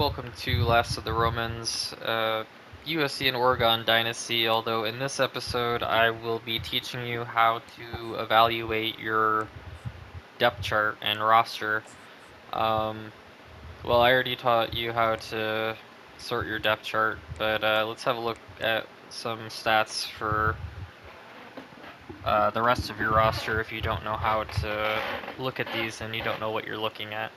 Welcome to Last of the Romans, USC and Oregon Dynasty, although in this episode I will be teaching you how to evaluate your depth chart and roster. Um, well, I already taught you how to sort your depth chart, but let's have a look at some stats for the rest of your roster if you don't know how to look at these and you don't know what you're looking at.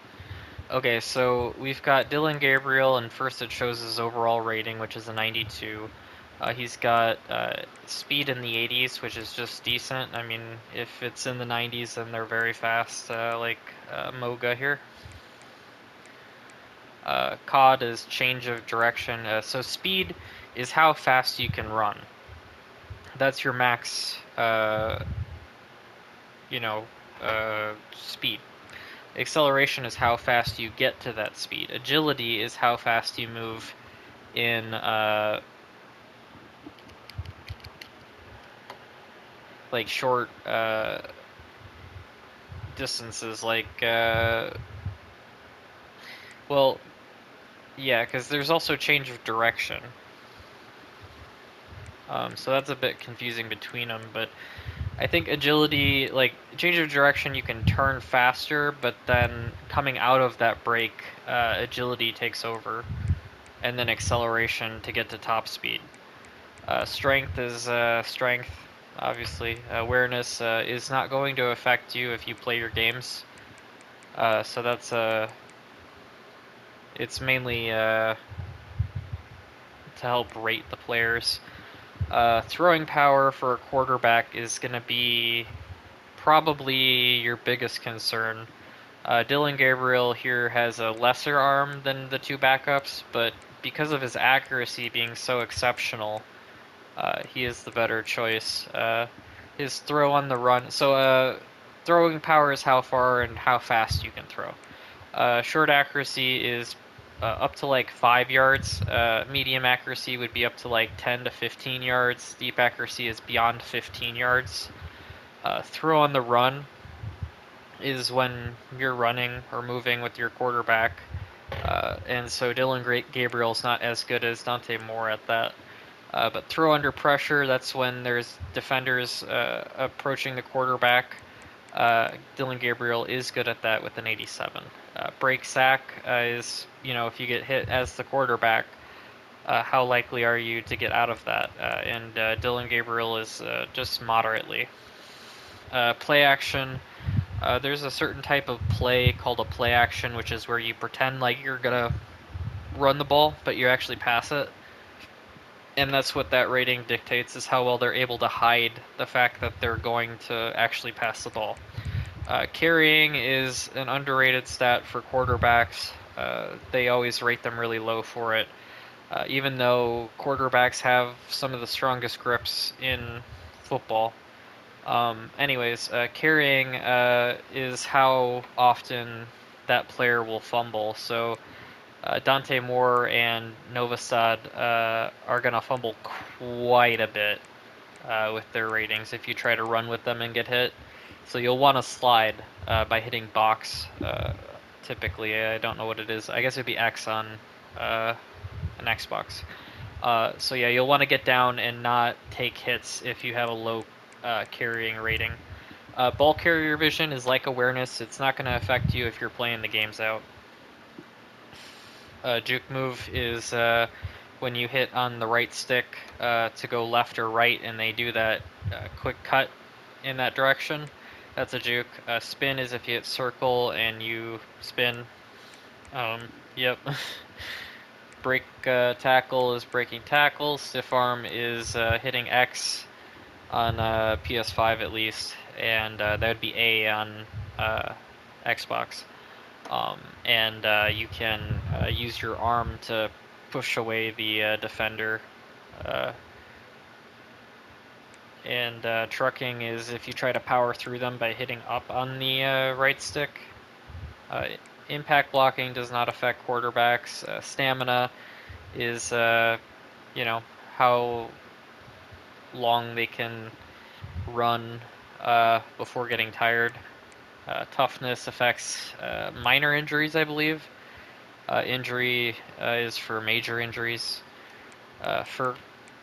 Okay, so we've got Dylan Gabriel, and first it shows his overall rating, which is a 92. He's got speed in the 80s, which is just decent. I mean, if it's in the 90s, then they're very fast, like Moga here. COD is change of direction. So speed is how fast you can run. That's your max, you know, speed. Acceleration is how fast you get to that speed. Agility is how fast you move in like short distances, like well, yeah, because there's also change of direction. So that's a bit confusing between them, but I think agility, like change of direction, you can turn faster, but then coming out of that break, agility takes over, and then acceleration to get to top speed. Strength is strength, obviously. Awareness is not going to affect you if you play your games. So that's it's mainly to help rate the players. Throwing power for a quarterback is going to be probably your biggest concern. Dylan Gabriel here has a lesser arm than the two backups, but because of his accuracy being so exceptional, he is the better choice. His throw on the run. So, throwing power is how far and how fast you can throw. Short accuracy is up to like 5 yards. Medium accuracy would be up to like 10 to 15 yards. Deep accuracy is beyond 15 yards. Throw on the run is when you're running or moving with your quarterback. And so Dylan Gabriel's not as good as Dante Moore at that. But throw under pressure, that's when there's defenders approaching the quarterback. Dylan Gabriel is good at that with an 87. Break sack is, if you get hit as the quarterback, how likely are you to get out of that? And Dylan Gabriel is just moderately. Play action, there's a certain type of play called a play action, which is where you pretend like you're going to run the ball, but you actually pass it. And that's what that rating dictates, is how well they're able to hide the fact that they're going to actually pass the ball. Carrying is an underrated stat for quarterbacks. They always rate them really low for it, even though quarterbacks have some of the strongest grips in football. Anyways, carrying is how often that player will fumble. So Dante Moore and Novosad are going to fumble quite a bit with their ratings if you try to run with them and get hit. So you'll want to slide by hitting box, typically. I don't know what it is. I guess it'd be X on an Xbox. So yeah, you'll want to get down and not take hits if you have a low carrying rating. Ball carrier vision is like awareness. It's not going to affect you if you're playing the games out. Juke move is when you hit on the right stick to go left or right, and they do that quick cut in that direction. That's a juke. Spin is if you hit circle and you spin. Yep. Break tackle is breaking tackle. Stiff arm is hitting X on PS5 at least, and that would be A on Xbox. And you can use your arm to push away the defender. And trucking is if you try to power through them by hitting up on the right stick. Impact blocking does not affect quarterbacks. Stamina is, how long they can run before getting tired. Toughness affects minor injuries, I believe. Injury is for major injuries. For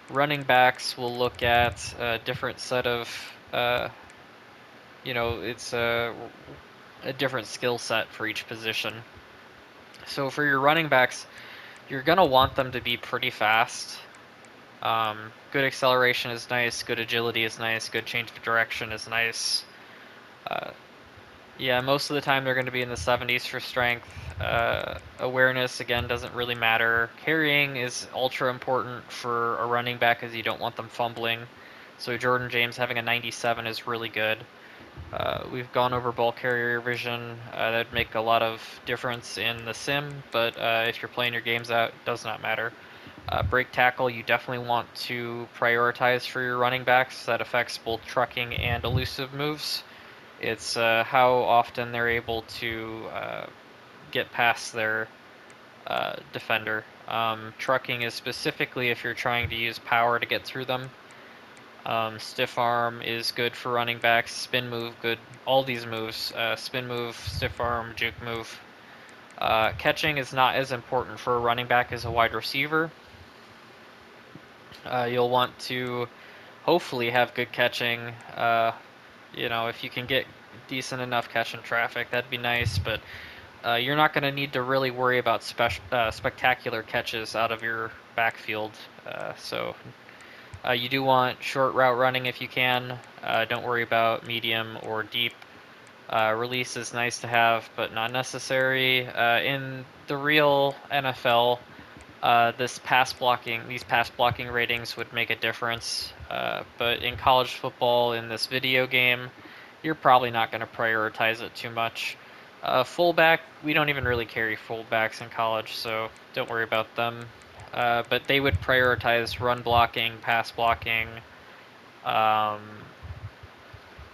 running backs, we'll look at a different set of, it's a different skill set for each position. So for your running backs, you're going to want them to be pretty fast. Good acceleration is nice, good agility is nice, good change of direction is nice. Yeah, most of the time they're going to be in the 70s for strength. Awareness, again, doesn't really matter. Carrying is ultra important for a running back as you don't want them fumbling. So Jordan James having a 97 is really good. We've gone over ball carrier vision. That'd make a lot of difference in the sim, but if you're playing your games out, it does not matter. Break tackle, you definitely want to prioritize for your running backs. That affects both trucking and elusive moves. It's how often they're able to get past their defender. Trucking is specifically if you're trying to use power to get through them. Stiff arm is good for running backs. Spin move, good. All these moves, spin move, stiff arm, juke move. Catching is not as important for a running back as a wide receiver. You'll want to hopefully have good catching. If you can get decent enough catching traffic, that'd be nice, but you're not going to need to really worry about spectacular catches out of your backfield. So you do want short route running if you can. Don't worry about medium or deep. Release is nice to have, but not necessary. In the real NFL, these pass blocking ratings would make a difference. But in college football, in this video game, you're probably not going to prioritize it too much. Fullback, we don't even really carry fullbacks in college, so don't worry about them. But they would prioritize run blocking, pass blocking. Um,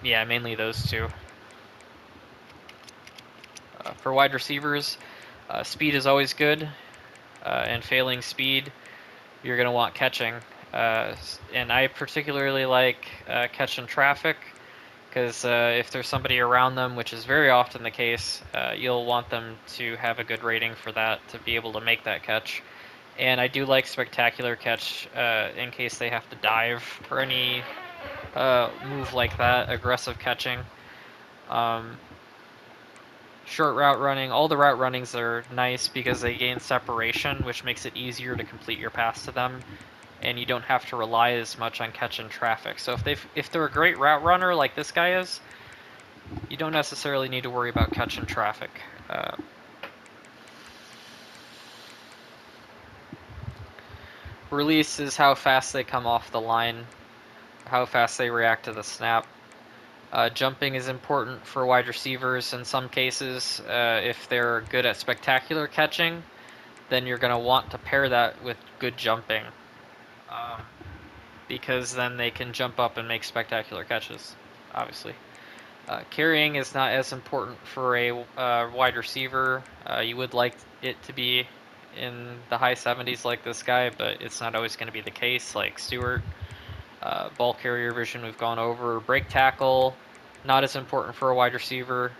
yeah, mainly those two. For wide receivers, speed is always good, and failing speed, you're going to want catching. And I particularly like catching traffic because if there's somebody around them, which is very often the case, you'll want them to have a good rating for that to be able to make that catch. And I do like spectacular catch in case they have to dive or any move like that, aggressive catching. Um, Short route running, all the route runnings are nice because they gain separation, which makes it easier to complete your pass to them, and you don't have to rely as much on catching traffic. So if they're a great route runner like this guy is, you don't necessarily need to worry about catching traffic. Release is how fast they come off the line, how fast they react to the snap. Jumping is important for wide receivers in some cases. If they're good at spectacular catching, then you're going to want to pair that with good jumping. Because then they can jump up and make spectacular catches, obviously. Carrying is not as important for a wide receiver. You would like it to be in the high 70s like this guy, but it's not always going to be the case, like Stewart. Ball carrier vision we've gone over. Break tackle, not as important for a wide receiver.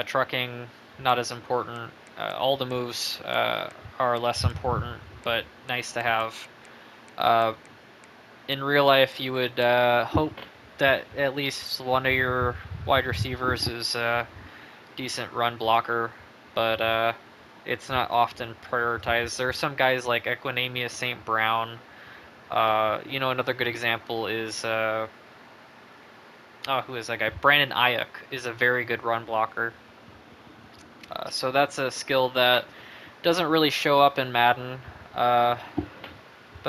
Trucking, not as important. All the moves are less important, but nice to have. In real life, you would hope that at least one of your wide receivers is a decent run blocker, but it's not often prioritized. There are some guys like Equinemius St. Brown. Another good example is who is that guy? Brandon Ayuk is a very good run blocker. So that's a skill that doesn't really show up in Madden, but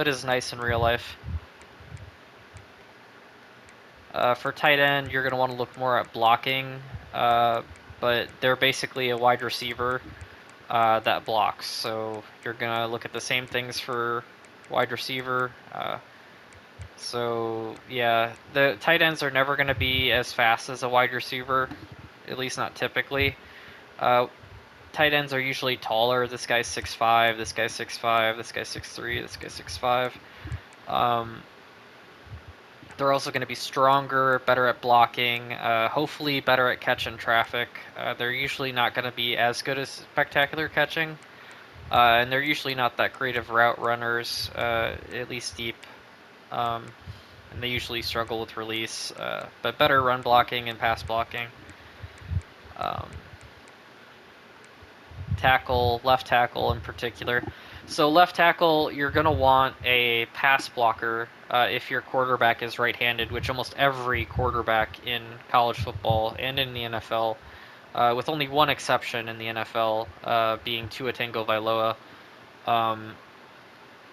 is nice in real life. For tight end, you're going to want to look more at blocking, but they're basically a wide receiver that blocks. So you're going to look at the same things for wide receiver. So yeah, the tight ends are never going to be as fast as a wide receiver, at least not typically. Tight ends are usually taller. This guy's 6'5", this guy's 6'5", this guy's 6'3", this guy's 6'5". They're also going to be stronger, better at blocking, hopefully better at catching traffic. They're usually not going to be as good as spectacular catching, And they're usually not that great of route runners, at least deep. And they usually struggle with release, but better run blocking and pass blocking. Um, left tackle in particular. So left tackle, you're going to want a pass blocker if your quarterback is right-handed, which almost every quarterback in college football and in the NFL, with only one exception in the NFL, being Tua Tagovailoa, um,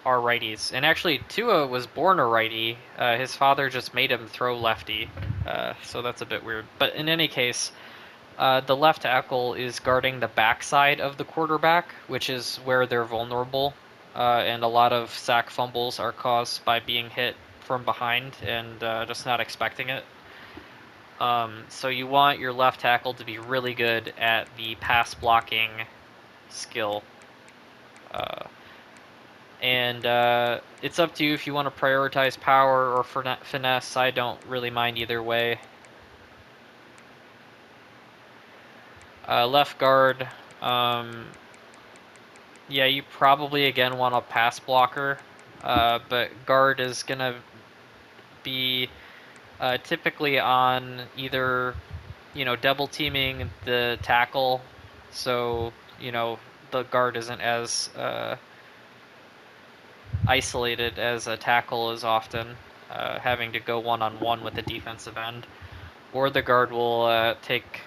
are righties. And actually, Tua was born a righty. His father just made him throw lefty, so that's a bit weird. But in any case, the left tackle is guarding the backside of the quarterback, which is where they're vulnerable, and a lot of sack fumbles are caused by being hit from behind and just not expecting it. So you want your left tackle to be really good at the pass blocking skill. Uh, and it's up to you if you want to prioritize power or finesse. I don't really mind either way. Left guard, um, yeah, you probably again want a pass blocker, but guard is gonna be typically on either double teaming the tackle, so the guard isn't as isolated as a tackle is often, having to go one on one with the defensive end, or the guard will take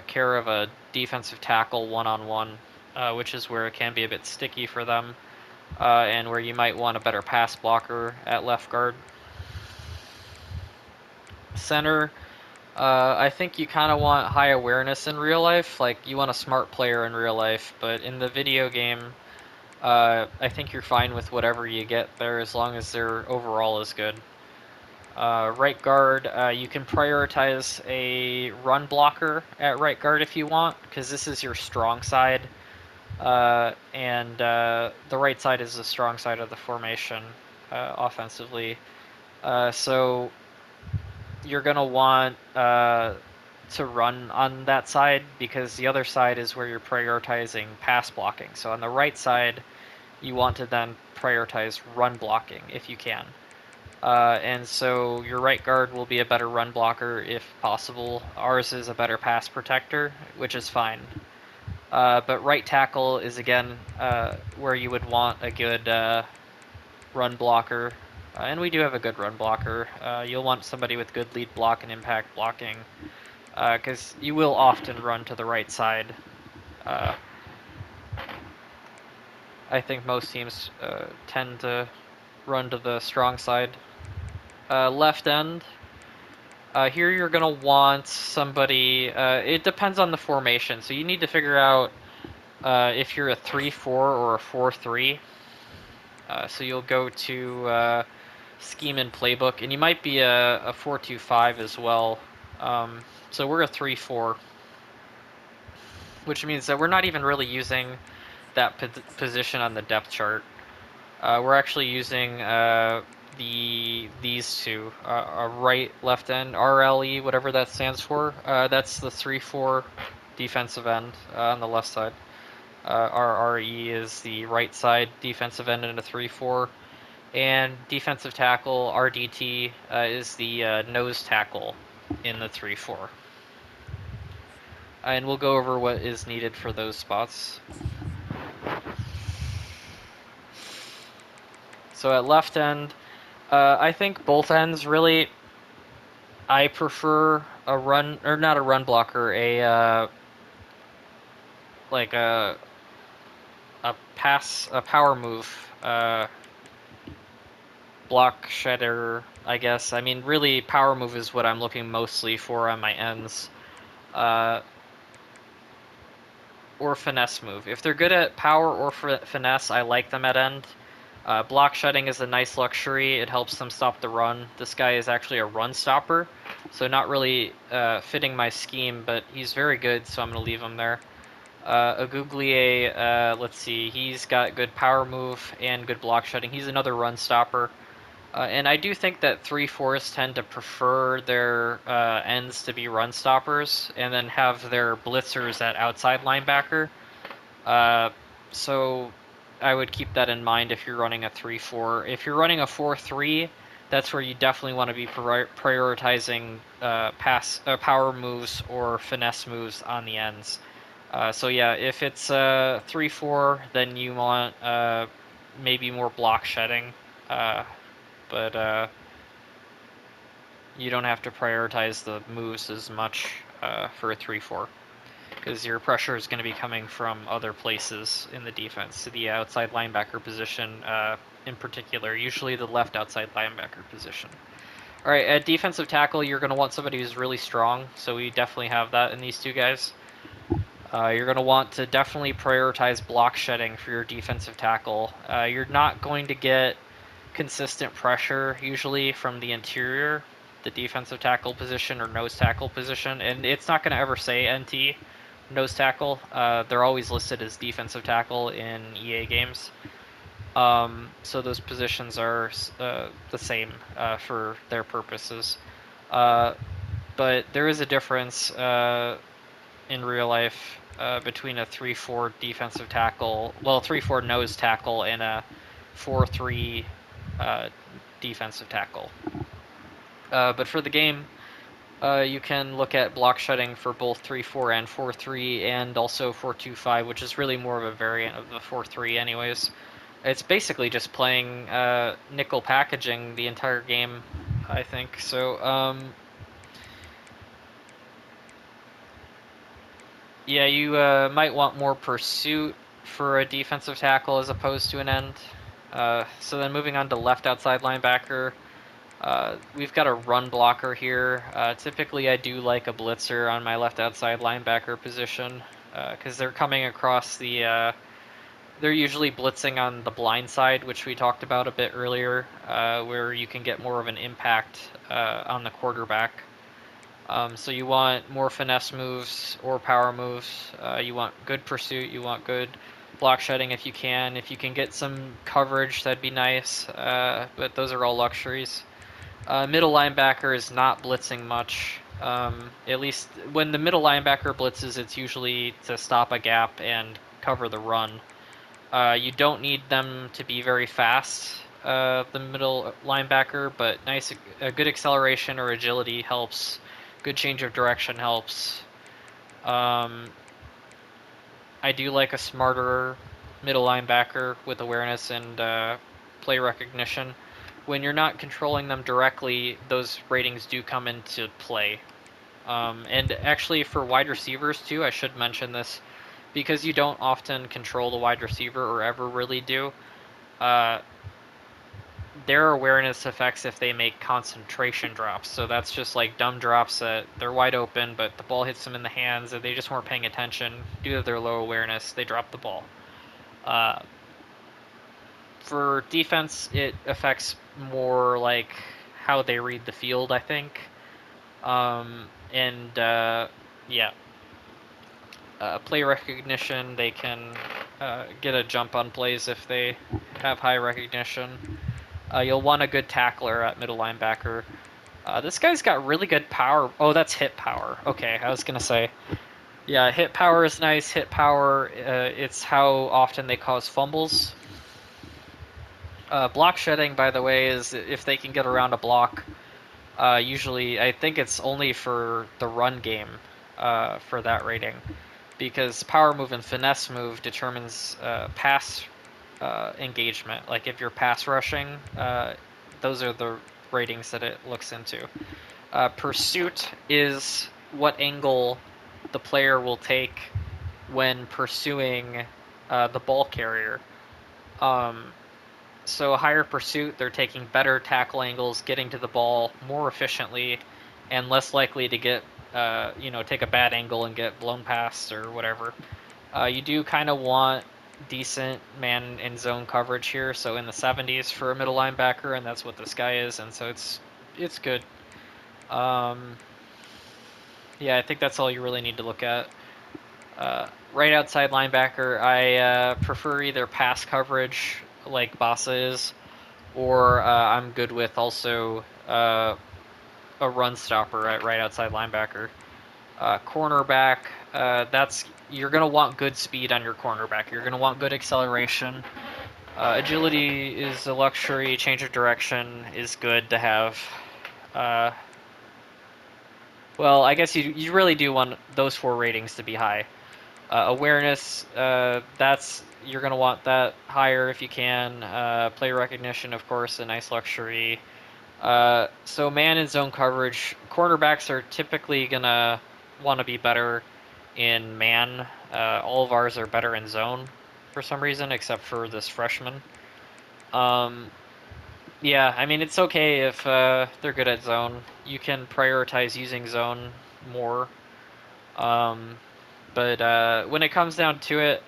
care of a defensive tackle one on one, which is where it can be a bit sticky for them. And where you might want a better pass blocker at left guard. Center, I think you kind of want high awareness in real life. Like, you want a smart player in real life, but in the video game, I think you're fine with whatever you get there as long as their overall is good. Right guard, you can prioritize a run blocker at right guard if you want, because this is your strong side. And the right side is the strong side of the formation offensively. So you're going to want to run on that side because the other side is where you're prioritizing pass blocking. So on the right side, you want to then prioritize run blocking if you can. And so your right guard will be a better run blocker if possible. Ours is a better pass protector, which is fine. But right tackle is again where you would want a good run blocker, and we do have a good run blocker. You'll want somebody with good lead block and impact blocking, because you will often run to the right side. Uh, I think most teams tend to run to the strong side. Left end. Here you're gonna want somebody. It depends on the formation, so you need to figure out if you're a 3-4 or a 4-3. So you'll go to scheme and playbook, and you might be a 4-2-5 as well. So we're a 3-4, which means that we're not even really using that position on the depth chart. We're actually using these two, a right, left end, RLE, whatever that stands for. That's the 3-4 defensive end on the left side. RRE is the right side defensive end in a 3-4. And defensive tackle, RDT, is the nose tackle in the 3-4. And we'll go over what is needed for those spots. So at left end, I think both ends really. I prefer a run, or not a run blocker, like a power move, block shedder, I guess. I mean, really, power move is what I'm looking mostly for on my ends. Or finesse move. If they're good at power or finesse, I like them at end. Block shedding is a nice luxury. It helps them stop the run. This guy is actually a run stopper, so not really fitting my scheme, but he's very good, so I'm going to leave him there. Agouglier, let's see, he's got good power move and good block shedding. He's another run stopper. And I do think that 3-4s tend to prefer their ends to be run stoppers and then have their blitzers at outside linebacker. So I would keep that in mind if you're running a 3-4. If you're running a 4-3, that's where you definitely want to be prioritizing power moves or finesse moves on the ends. So yeah, if it's 3-4, then you want maybe more block shedding, but you don't have to prioritize the moves as much for a 3-4 because your pressure is going to be coming from other places in the defense, to the outside linebacker position in particular, usually the left outside linebacker position. All right, at defensive tackle, you're going to want somebody who's really strong, so we definitely have that in these two guys. You're going to want to definitely prioritize block shedding for your defensive tackle. You're not going to get consistent pressure usually from the interior, the defensive tackle position or nose tackle position, and it's not going to ever say NT nose tackle. They're always listed as defensive tackle in EA games. So those positions are the same for their purposes. But there is a difference in real life between a 3-4 defensive tackle, well, 3-4 nose tackle, and a 4-3 defensive tackle. But for the game, you can look at block shedding for both 3-4 and 4-3, and also 4-2-5, which is really more of a variant of the 4-3 anyways. It's basically just playing nickel packaging the entire game, I think. So, yeah, you might want more pursuit for a defensive tackle as opposed to an end. So then moving on to left outside linebacker, we've got a run blocker here. Typically, I do like a blitzer on my left outside linebacker position because they're coming across the. They're usually blitzing on the blind side, which we talked about a bit earlier, where you can get more of an impact on the quarterback. So you want more finesse moves or power moves. You want good pursuit. You want good block shedding if you can. If you can get some coverage, that'd be nice. But those are all luxuries. Middle linebacker is not blitzing much. At least when the middle linebacker blitzes, it's usually to stop a gap and cover the run. You don't need them to be very fast, the middle linebacker, but a good acceleration or agility helps. Good change of direction helps. Um, I do like a smarter middle linebacker with awareness and play recognition. When you're not controlling them directly, those ratings do come into play. And actually, for wide receivers too, I should mention this because you don't often control the wide receiver or ever really do. Uh, their awareness affects if they make concentration drops. So that's just like dumb drops that they're wide open, but the ball hits them in the hands and they just weren't paying attention due to their low awareness. They drop the ball. Uh, for defense, it affects more like how they read the field, I think. And yeah, play recognition, they can get a jump on plays if they have high recognition. You'll want a good tackler at middle linebacker. This guy's got really good power. Oh, that's hit power. Okay, I was going to say. Yeah, hit power is nice. Hit power, it's how often they cause fumbles. Block shedding, by the way, is if they can get around a block. Usually, I think it's only for the run game for that rating. Because power move and finesse move determines pass engagement. Like if you're pass rushing, those are the ratings that it looks into. Pursuit is what angle the player will take when pursuing the ball carrier. So higher pursuit, they're taking better tackle angles, getting to the ball more efficiently, and less likely to get, take a bad angle and get blown past or whatever. You do kind of want decent man and zone coverage here, so in the 70s for a middle linebacker, and that's what this guy is, and so it's good. Yeah, I think that's all you really need to look at. Right outside linebacker, I prefer either pass coverage like Basa is, or I'm good with also a run stopper at right outside linebacker. Cornerback, you're gonna want good speed on your cornerback. You're gonna want good acceleration. Agility is a luxury. Change of direction is good to have. Uh, well, I guess you really do want those 4 ratings to be high. Awareness, that's you're gonna want that higher if you can. Play recognition, of course, a nice luxury. So man and zone coverage, cornerbacks are typically gonna want to be better in man. All of ours are better in zone for some reason, except for this freshman. Um, yeah, I mean it's okay if they're good at zone. You can prioritize using zone more. Um, but when it comes down to it,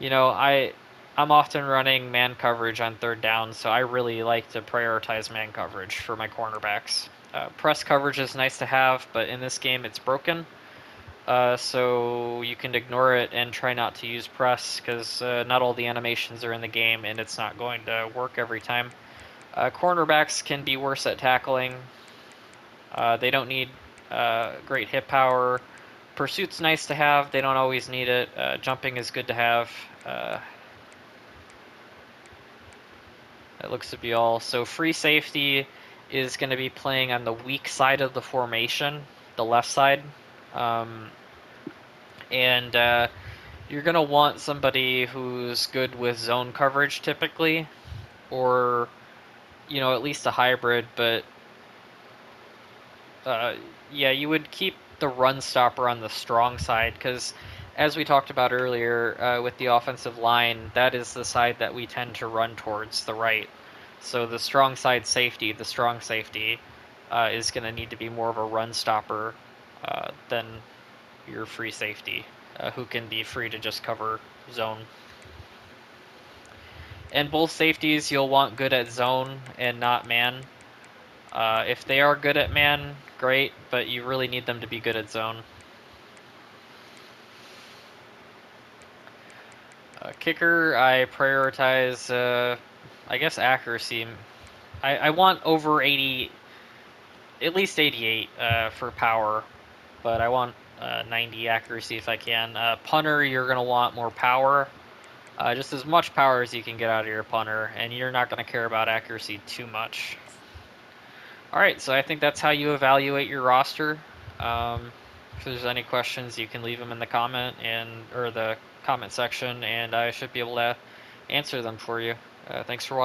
I'm often running man coverage on third down, so I really like to prioritize man coverage for my cornerbacks. Press coverage is nice to have, but in this game it's broken. So you can ignore it and try not to use press because not all the animations are in the game and it's not going to work every time. Cornerbacks can be worse at tackling. They don't need great hit power. Pursuit's nice to have. They don't always need it. Jumping is good to have. That looks to be all. So free safety is going to be playing on the weak side of the formation, the left side. Um, and you're going to want somebody who's good with zone coverage typically, or, at least a hybrid, but uh, yeah, you would keep the run stopper on the strong side because, as we talked about earlier, with the offensive line, that is the side that we tend to run towards, the right. So the strong side safety, the strong safety, is going to need to be more of a run stopper than your free safety, who can be free to just cover zone. And both safeties you'll want good at zone and not man. If they are good at man, great, but you really need them to be good at zone. Kicker, I prioritize, I guess, accuracy. I want over 80, at least 88 for power, but I want 90 accuracy if I can. Punter, you're going to want more power. Just as much power as you can get out of your punter, and you're not going to care about accuracy too much. Alright, so I think that's how you evaluate your roster. If there's any questions, you can leave them in the comment section, and I should be able to answer them for you. Thanks for watching.